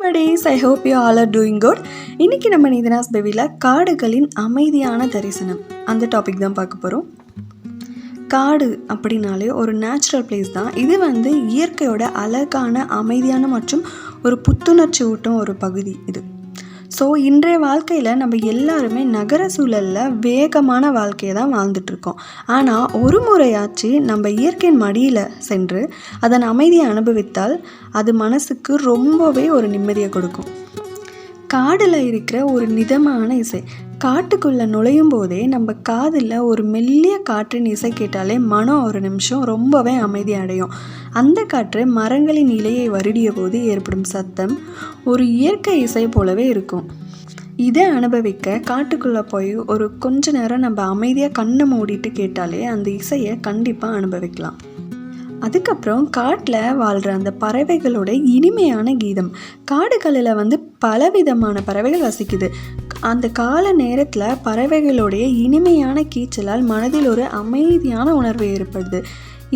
buddies, I hope you all are doing good. இன்னைக்கு நம்ம நிதினாஸ் பேபியில் காடுகளின் அமைதியான தரிசனம் அந்த டாபிக் தான் பார்க்க போகிறோம். காடு அப்படின்னாலே ஒரு நேச்சுரல் பிளேஸ் தான். இது இயற்கையோட அழகான அமைதியான மற்றும் ஒரு புத்துணர்ச்சி ஊட்டும் ஒரு பகுதி இது. ஸோ இன்றைய வாழ்க்கையில் நம்ம எல்லாருமே நகர சூழலில் வேகமான வாழ்க்கையை தான் வாழ்ந்துட்டுருக்கோம். ஆனால் ஒரு முறையாச்சு நம்ம இயற்கையின் மடியில் சென்று அதன் அமைதியை அனுபவித்தால் அது மனசுக்கு ரொம்பவே ஒரு நிம்மதியை கொடுக்கும். காடில் இருக்கிற ஒரு மிதமான இசை, காட்டுக்குள்ளே நுழையும் போதே நம்ம காதில் ஒரு மெல்லிய காற்றின் இசை கேட்டாலே மனம் ஒரு நிமிஷம் ரொம்பவே அமைதி அடையும். அந்த காற்று மரங்களின் இலையை வருடிய போது ஏற்படும் சத்தம் ஒரு இயற்கை இசை போலவே இருக்கும். இதை அனுபவிக்க காட்டுக்குள்ளே போய் ஒரு கொஞ்ச நேரம் நம்ம அமைதியாக கண்ணை மூடிட்டு கேட்டாலே அந்த இசையை கண்டிப்பாக அனுபவிக்கலாம். அதுக்கப்புறம் காட்டில் வாழ்கிற அந்த பறவைகளோட இனிமையான கீதம். காடுகளில் பலவிதமான பறவைகள் வசிக்குது. அந்த கால நேரத்தில் பறவைகளுடைய இனிமையான கீச்சலால் மனதில் ஒரு அமைதியான உணர்வு ஏற்படுது.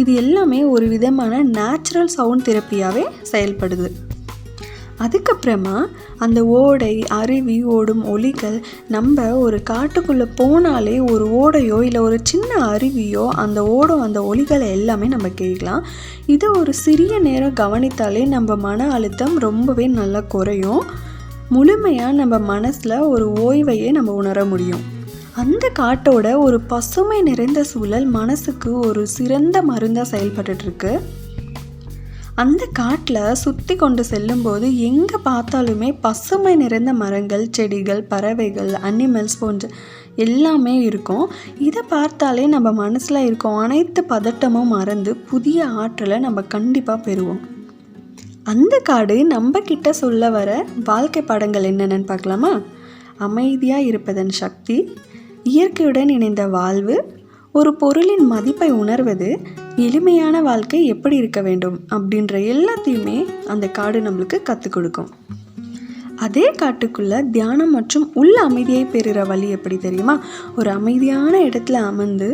இது எல்லாமே ஒரு விதமான நேச்சுரல் சவுண்ட் தெரப்பியாகவே செயல்படுது. அதுக்கப்புறமா அந்த ஓடை, அருவி ஓடும் ஒலிகள், நம்ம ஒரு காட்டுக்குள்ளே போனாலே ஒரு ஓடையோ இல்லை ஒரு சின்ன அருவியோ அந்த ஓடும் அந்த ஒலிகளை எல்லாமே நம்ம கேட்கலாம். இதை ஒரு சிறிய நேரம் கவனித்தாலே நம்ம மன அழுத்தம் ரொம்பவே நல்லா குறையும். முழுமையாக நம்ம மனசில் ஒரு ஓய்வையே நம்ம உணர முடியும். அந்த காட்டோட ஒரு பசுமை நிறைந்த சூழல் மனசுக்கு ஒரு சிறந்த மருந்தாக செயல்பட்டுருக்கு. அந்த காட்டில் சுற்றி கொண்டு செல்லும்போது எங்கே பார்த்தாலுமே பசுமை நிறைந்த மரங்கள், செடிகள், பறவைகள், அனிமல்ஸ் போன்ற எல்லாமே இருக்கும். இதை பார்த்தாலே நம்ம மனசில் இருக்கும் அனைத்து பதட்டமும் மறந்து புதிய ஆற்றலை நம்ம கண்டிப்பாக பெறுவோம். அந்த காடு நம்ம கிட்ட சொல்ல வர வாழ்க்கை பாடங்கள் என்னென்னு பார்க்கலாமா? அமைதியாக இருப்பதன் சக்தி, இயற்கையுடன் இணைந்த வாழ்வு, ஒரு பொருளின் மதிப்பை உணர்வது, எளிமையான வாழ்க்கை எப்படி இருக்க வேண்டும் அப்படின்ற எல்லாத்தையுமே அந்த காடு நம்மளுக்கு கற்றுக் கொடுக்கும். அதே காட்டுக்குள்ளே தியானம் மற்றும் உள்ள அமைதியை பெறுகிற வழி எப்படி தெரியுமா? ஒரு அமைதியான இடத்துல அமர்ந்து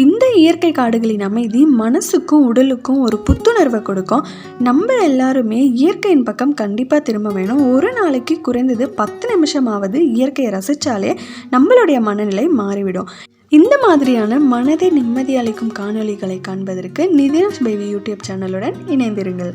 இந்த இயற்கை காடுகளின் அமைதி மனசுக்கும் உடலுக்கும் ஒரு புத்துணர்வை கொடுக்கும். நம்ம எல்லாருமே இயற்கையின் பக்கம் கண்டிப்பாக திரும்ப வேணும். ஒரு நாளைக்கு குறைந்தது 10 நிமிஷமாவது இயற்கையை ரசித்தாலே நம்மளுடைய மனநிலை மாறிவிடும். இந்த மாதிரியான மனதை நிம்மதி அளிக்கும் காணொளிகளை காண்பதற்கு நிதினாஸ் பேபி யூடியூப் சேனலுடன் இணைந்திருங்கள்.